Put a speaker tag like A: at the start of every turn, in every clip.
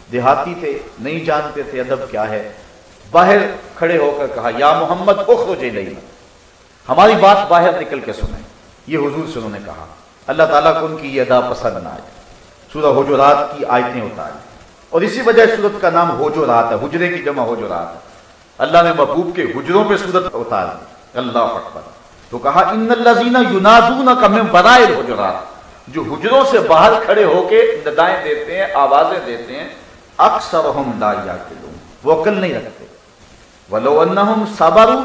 A: دیہاتی تھے، نہیں جانتے تھے ادب کیا ہے، باہر کھڑے ہو کر کہا یا محمد اخرج الینا، ہماری بات باہر نکل کے سنیں. یہ حضور سے انہوں نے کہا. اللہ تعالیٰ کو ان کی یہ ادا پسند نہ آئی، سورہ حجرات کی آیتیں اتاری، اور اسی وجہ سورت کا نام حجرات ہے، حجرے کی جمع حجرات ہے. اللہ نے محبوب کے حجروں پہ سورت اتار دی. اللہ اکبر. تو کہا ان الذین ینادونک من وراء الحجرات، جو حجروں سے باہر کھڑے ہو کے ندائیں دیتے ہیں، آوازیں دیتے ہیں، اکثرہم لا یعقلون، وہ عقل نہیں رکھتے. ولو انہم صبروا،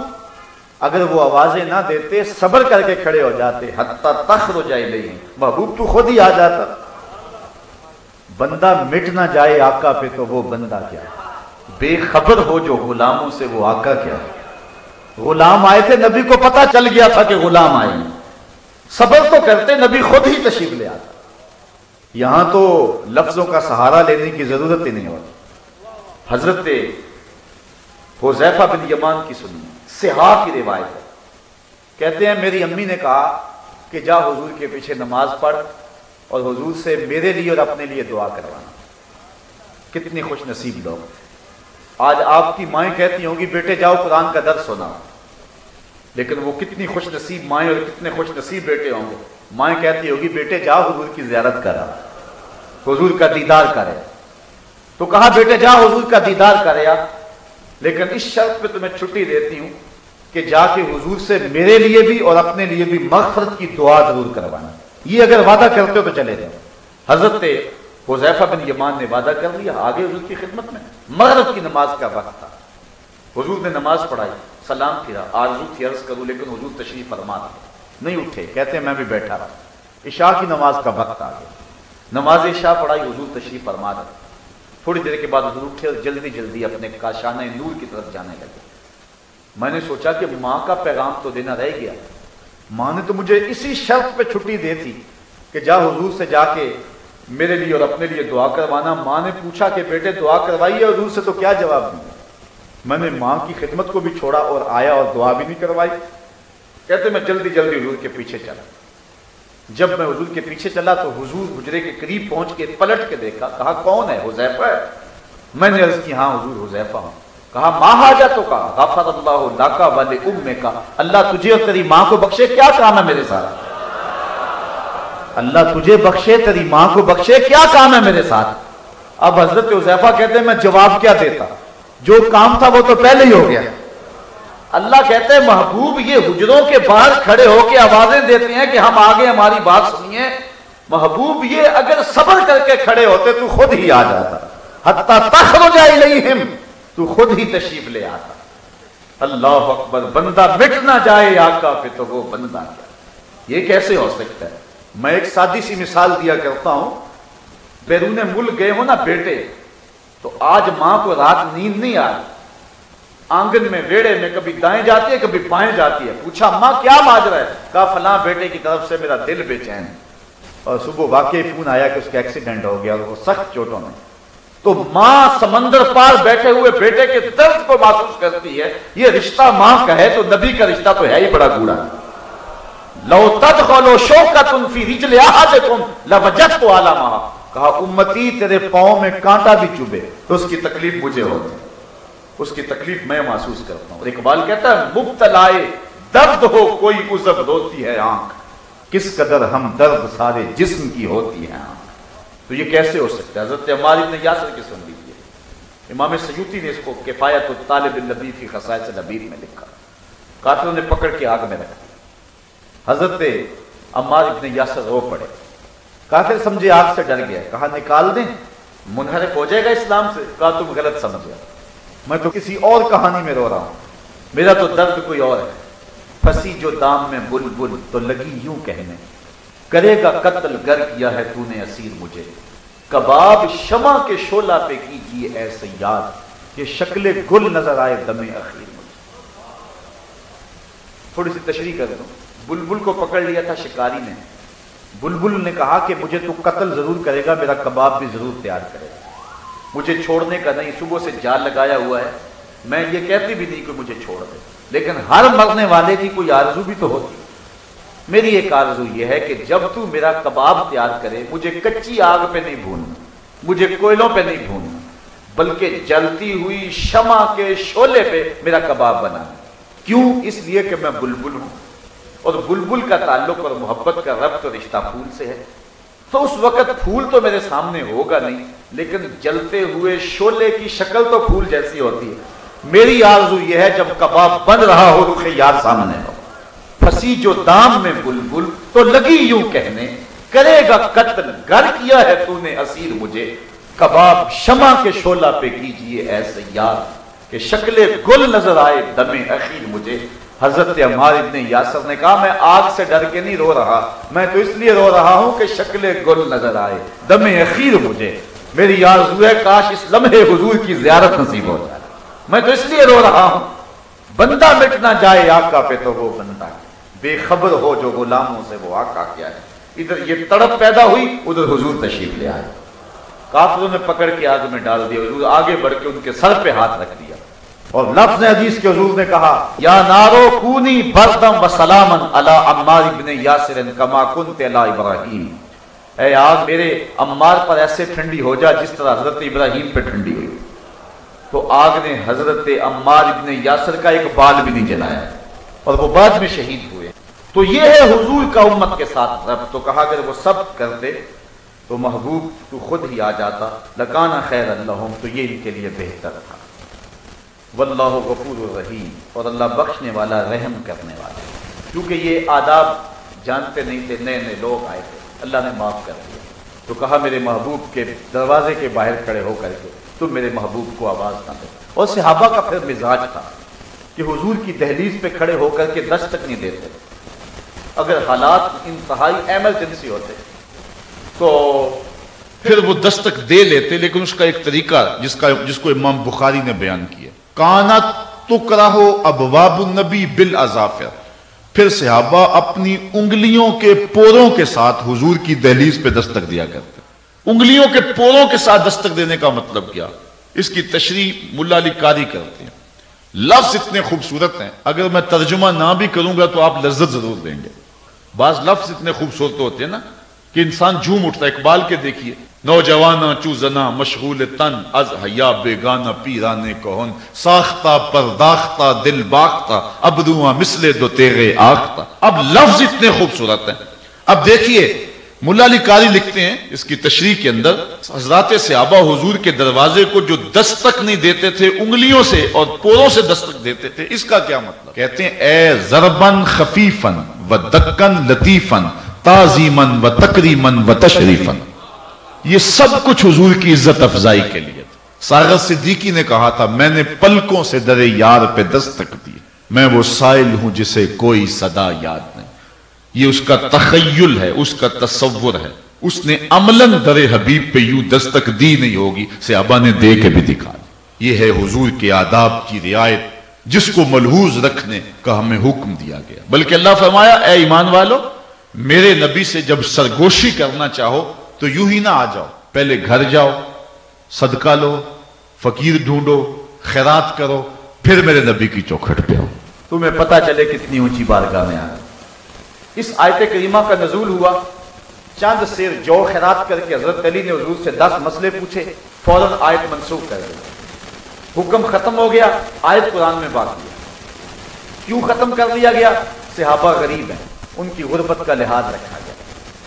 A: اگر وہ آوازیں نہ دیتے، صبر کر کے کھڑے ہو جاتے، حتی تخرج الیہم، محبوب تو خود ہی آ جاتا. بندہ مٹ نہ جائے آقا پہ تو وہ بندہ کیا ہے؟ بے خبر ہو جو غلاموں سے، وہ آقا کیا ہے؟ غلام آئے تھے، نبی کو پتا چل گیا تھا کہ غلام آئے ہیں، صبر تو کرتے، نبی خود ہی تشریف لے آتا. یہاں تو لفظوں کا سہارا لینے کی ضرورت ہی نہیں ہوتی. حضرت حذیفہ بن یمان کی سنی، صحاح کی روایت ہے، کہتے ہیں میری امی نے کہا کہ جا حضور کے پیچھے نماز پڑھ اور حضور سے میرے لیے اور اپنے لیے دعا کروانا. کتنی خوش نصیب لوگ. آج آپ کی مائیں کہتی ہوں گی بیٹے جاؤ قرآن کا درس سناؤ، لیکن وہ کتنی خوش نصیب مائیں اور کتنے خوش نصیب بیٹے ہوں گے. مائیں کہتی ہوگی بیٹے جاؤ حضور کی زیارت کرا، حضور کا دیدار کرے. تو کہا بیٹے جا حضور کا دیدار کرے، لیکن اس شرط پہ تمہیں چھٹی دیتی ہوں کہ جا کے حضور سے میرے لیے بھی اور اپنے لیے بھی مغفرت کی دعا ضرور کروانا. یہ اگر وعدہ کرتے ہو تو چلے جاؤ. حضرت حذیفہ بن یمان نے وعدہ کر لیا، آگے حضور کی خدمت میں. مغرب کی نماز کا وقت تھا، حضور نے نماز پڑھائی، سلام پھرا، آرزو تھی عرض کروں لیکن حضور تشریف فرما نہیں اٹھے. کہتے ہیں میں بھی بیٹھا رہا. عشاء کی نماز کا وقت آ گیا، نماز عشاء پڑھائی، حضور تشریف فرما رہے. تھوڑی دیر کے بعد حضور اٹھے اور جلدی جلدی اپنے کاشانہ نور کی طرف جانے لگے. میں نے سوچا کہ ماں کا پیغام تو دینا رہ گیا. ماں نے تو مجھے اسی شرط پہ چھٹی دی تھی کہ جا حضور سے جا کے میرے لیے اور اپنے لیے دعا کروانا. ماں نے پوچھا کہ بیٹے دعا کروائیے حضور سے، تو کیا جواب دیا؟ میں نے ماں کی خدمت کو بھی چھوڑا اور آیا اور دعا بھی نہیں کروائی. کہتے میں جلدی جلدی حضور کے پیچھے چلا. جب میں حضور کے پیچھے چلا تو حضور حجرے کے قریب پہنچ کے پلٹ کے دیکھا، کہا کون ہے؟ حذیفہ ہے. میں نے عرض کی ہاں حضور حذیفہ ہوں. کہا ما حاجتک، تو کہا غفر اللہ لک ولامک، اللہ تجھے اور تیری ماں کو بخشے، کیا کام ہے میرے ساتھ؟ اللہ تجھے بخشے، تیری ماں کو بخشے، کیا کام ہے میرے ساتھ؟ اب حضرت حذیفہ کہتے ہیں میں جواب کیا دیتا، جو کام تھا وہ تو پہلے ہی ہو گیا. اللہ کہتے ہیں محبوب یہ حجروں کے باہر کھڑے ہو کے آوازیں دیتے ہیں کہ ہم آگے ہماری بات سنیے. محبوب یہ اگر صبر کر کے کھڑے ہوتے تو خود ہی آ جاتا، حتی تخرج الیہم، تو خود ہی تشریف لے آتا. اللہ اکبر. بندہ مٹ نہ جائے آقا پہ تو وہ بندہ کیا؟ یہ کیسے ہو سکتا ہے؟ میں ایک سادی سی مثال دیا کرتا ہوں. بیرون ملک گئے ہو نا بیٹے، تو آج ماں کو رات نیند نہیں آئی، آنگن میں ویڑے میں کبھی دائیں جاتی ہے کبھی بائیں جاتی ہے. پوچھا ماں کیا ماجرا ہے؟ کہا فلاں بیٹے کی طرف سے میرا دل بے چین. اور صبح واقعی فون آیا کہ اس کا ایکسیڈنٹ ہو گیا اور وہ سخت چوٹوں میں. تو ماں سمندر پار بیٹھے ہوئے بیٹے کے درد کو محسوس کرتی ہے. یہ رشتہ ماں کا ہے تو نبی کا رشتہ تو ہے ہی بڑا گوڑا. لو تدخلوا شوکۃ فی رجل احدکم لوجدت علامہ، کہا امتی تیرے پاؤں میں کانٹا بھی چبھے تو اس کی تکلیف مجھے ہوتی، اس کی تکلیف میں محسوس کرتا ہوں. اور اقبال کہتا ہے مبتلائے درد ہو کوئی عذب روتی ہے آنکھ، کس قدر ہم درد سارے جسم کی ہوتی ہے آنکھ. تو یہ کیسے ہو سکتا ہے؟ حضرت عمار بن یاسر کی سن لیجیے. امام سیوطی نے اس کو کفایت الطالب النبی فی خصائص النبی میں لکھا. قاتلوں نے پکڑ کے آگ میں رکھ دیا. حضرت عمار بن یاسر رو پڑے. کافر سمجھے آگ سے ڈر گیا، کہا نکال دیں، منحرف ہو جائے گا اسلام سے. کہا تم غلط سمجھے، میں تو کسی اور کہانی میں رو رہا ہوں، میرا تو درد کوئی اور ہے. پھنسی جو دام میں بلبل تو لگی یوں کہنے، کرے گا قتل گر کیا ہے تو نے اسیر مجھے. کباب شمع کے شعلہ پہ کیجیے اے سیاد، کہ شکل گل نظر آئے دم اخیر مجھے. تھوڑی سی تشریح کر دوں. بلبل کو پکڑ لیا تھا شکاری نے. بلبل نے کہا کہ مجھے تو قتل ضرور کرے گا، میرا کباب بھی ضرور تیار کرے گا، مجھے چھوڑنے کا نہیں. صبح سے جال لگایا ہوا ہے، میں یہ کہتی بھی نہیں کہ مجھے چھوڑ دے، لیکن ہر مرنے والے کی کوئی آرزو بھی تو ہوتی. میری ایک آرزو یہ ہے کہ جب تو میرا کباب تیار کرے، مجھے کچی آگ پہ نہیں بھوننا، مجھے کوئلوں پہ نہیں بھوننا، بلکہ جلتی ہوئی شمع کے شعلے پہ میرا کباب بنا. کیوں؟ اس لیے کہ میں بلبل ہوں، اور بلبل کا تعلق اور محبت کا ربط اور رشتہ پھول سے ہے. تو اس وقت پھول تو میرے سامنے ہوگا نہیں، لیکن جلتے ہوئے شعلے کی شکل تو پھول جیسی ہوتی ہے. میری آرزو یہ ہے جب کباب بن رہا ہو رخ یار سامنے ہو، پھنسی جو دام میں بلبل تو لگی یوں کہنے، کرے گا قتل گر کیا ہے تو نے اسیر مجھے. کباب شمع کے شعلہ پہ کیجئے اے سیار، کہ شکل گل نظر آئے دم اخیر مجھے. حضرت عمار ابن یاسر نے کہا میں آگ سے ڈر کے نہیں رو رہا، میں تو اس لیے رو رہا ہوں کہ شکل گل نظر آئے دم اخیر مجھے. میری آرزو ہے کاش اس لمحے حضور کی زیارت نصیب ہو جائے. میں تو اس لیے رو رہا ہوں بندہ مٹ نہ جائے آقا پہ تو وہ بندہ بے خبر ہو جو غلاموں سے وہ آقا کیا ہے. ادھر یہ تڑپ پیدا ہوئی، ادھر حضور تشریف لے آئے. کافروں نے پکڑ کے آگ میں ڈال دیا، حضور آگے بڑھ کے ان کے سر پہ ہاتھ رکھ دیا اور لفظ حدیث کے حضور نے کہا یا نارو کونی بردم و سلامن علی عمار ابن یاسر کما کنت علی ابراہیم. اے آگ میرے عمار پر ایسے ٹھنڈی ہو جا جس طرح حضرت ابراہیم پہ ٹھنڈی ہوئی. تو آگ نے حضرت عمار ابن یاسر کا ایک بال بھی نہیں جلایا اور وہ بعد میں شہید ہوئے. تو یہ ہے حضور کا امت کے ساتھ رب. تو کہا اگر وہ سب کرتے تو محبوب تو خود ہی آ جاتا، لکانا خیر اللہم، تو یہ ان کے لیے بہتر تھا. واللہ غفور الرحیم، اور اللہ بخشنے والا رحم کرنے والا. کیونکہ یہ آداب جانتے نہیں تھے، نئے نئے لوگ آئے تھے، اللہ نے معاف کر دیا. تو کہا میرے محبوب کے دروازے کے باہر کھڑے ہو کر کے تم میرے محبوب کو آواز نہ دو. اور صحابہ کا پھر مزاج تھا کہ حضور کی دہلیز پہ کھڑے ہو کر کے دستک نہیں دیتے. اگر حالات انتہائی ایمرجنسی ہوتے تو
B: پھر وہ دستک دے لیتے، لیکن اس کا ایک طریقہ جس کو امام بخاری نے بیان کیا، کانت تکرہ ابواب النبی بالاظافر. پھر صحابہ اپنی انگلیوں کے پوروں کے ساتھ حضور کی دہلیز پہ دستک دیا کرتے. انگلیوں کے پوروں کے ساتھ دستک دینے کا مطلب کیا؟ اس کی تشریح ملا علی قاری کرتے ہیں. لفظ اتنے خوبصورت ہیں، اگر میں ترجمہ نہ بھی کروں گا تو آپ لذت ضرور دیں گے. بعض لفظ اتنے خوبصورت ہوتے ہیں نا کہ انسان جھوم اٹھتا ہے. اقبال کے دیکھیے، نوجوانہ چو زنا مشغول تن از حیا بیگانہ پیرانے کہن، ساختہ پرداختہ دل باختہ ابروہاں مثل دو تیغے آختہ. اب لفظ اتنے خوبصورت ہیں. اب دیکھیے ملا علی قاری لکھتے ہیں اس کی تشریح کے اندر، حضرات صحابہ حضور کے دروازے کو جو دستک نہیں دیتے تھے، انگلیوں سے اور پوروں سے دستک دیتے تھے، اس کا کیا مطلب؟ کہتے ہیں اے ضربن خفیفن و دکن لطیفن تعظیمن و تکریمن و تشریفن. یہ سب کچھ حضور کی عزت افزائی کے لیے تھا. ساغر صدیقی نے کہا تھا میں نے پلکوں سے در یار پہ دستک دی، میں وہ سائل ہوں جسے کوئی صدا یاد نہیں. یہ اس کا تخیل ہے، اس کا تصور ہے. اس نے عملاً در حبیب پہ یوں دستک دی نہیں ہوگی، صحابہ نے دے کے بھی دکھا. یہ ہے حضور کے آداب کی رعایت جس کو ملحوظ رکھنے کا ہمیں حکم دیا گیا. بلکہ اللہ فرمایا اے ایمان والو، میرے نبی سے جب سرگوشی کرنا چاہو تو یوں ہی نہ آ جاؤ، پہلے گھر جاؤ، صدقہ لو، فقیر ڈھونڈو، خیرات کرو، پھر میرے نبی کی چوکھٹ پہ آؤ.
A: تمہیں پتہ چلے کتنی اونچی بارگاہ میں آئے. اس آیت کریمہ کا نزول ہوا، چند سیر جو خیرات کر کے حضرت علی نے حضور سے 10 مسئلے پوچھے، فوراً آیت منسوخ کر دی. حکم ختم ہو گیا، آیت قرآن میں باقی ہے. کیوں ختم کر دیا گیا؟ صحابہ غریب ہیں، ان کی غربت کا لحاظ رکھا گیا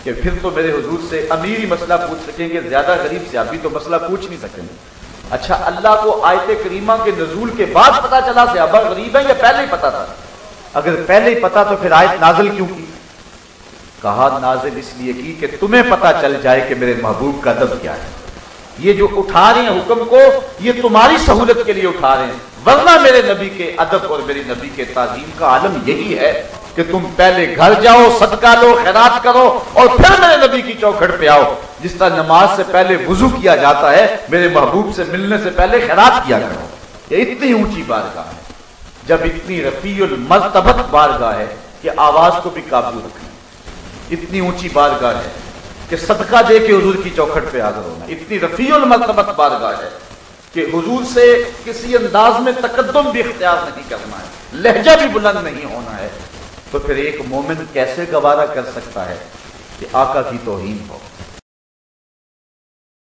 A: کہ پھر تو میرے حضور سے امیر ہی مسئلہ پوچھ سکیں گے، زیادہ غریب صحابی تو مسئلہ پوچھ نہیں سکیں گے. اچھا، اللہ کو آیت کریمہ کے نزول کے بعد پتا چلا صحابہ غریب ہیں یا پہلے ہی پتا تھا؟ اگر پہلے ہی پتا تو پھر آیت نازل کیوں کی؟ کہا نازل اس لیے کی کہ تمہیں پتا چل جائے کہ میرے محبوب کا ادب کیا ہے. یہ جو اٹھا رہے ہیں حکم کو، یہ تمہاری سہولت کے لیے اٹھا رہے ہیں، ورنہ میرے نبی کے ادب اور میرے نبی کے تعظیم کا عالم یہی ہے کہ تم پہلے گھر جاؤ، صدقہ لو، خیرات کرو، اور پھر میرے نبی کی چوکھٹ پہ آؤ. جس طرح نماز سے پہلے وضو کیا جاتا ہے، میرے محبوب سے ملنے سے پہلے خیرات کیا کرو. یہ اتنی اونچی بارگاہ ہے، جب اتنی رفیع المرتبت بارگاہ ہے کہ آواز کو بھی قابو رکھنا. اتنی اونچی بارگاہ ہے کہ صدقہ دے کے حضور کی چوکھٹ پہ حاضر ہونا. اتنی رفیع المرتبت بارگاہ ہے کہ حضور سے کسی انداز میں تقدم بھی اختیار نہیں کرنا ہے، لہجہ بھی بلند نہیں ہونا ہے. تو پھر ایک مومن کیسے گوارا کر سکتا ہے کہ آقا کی توہین ہو؟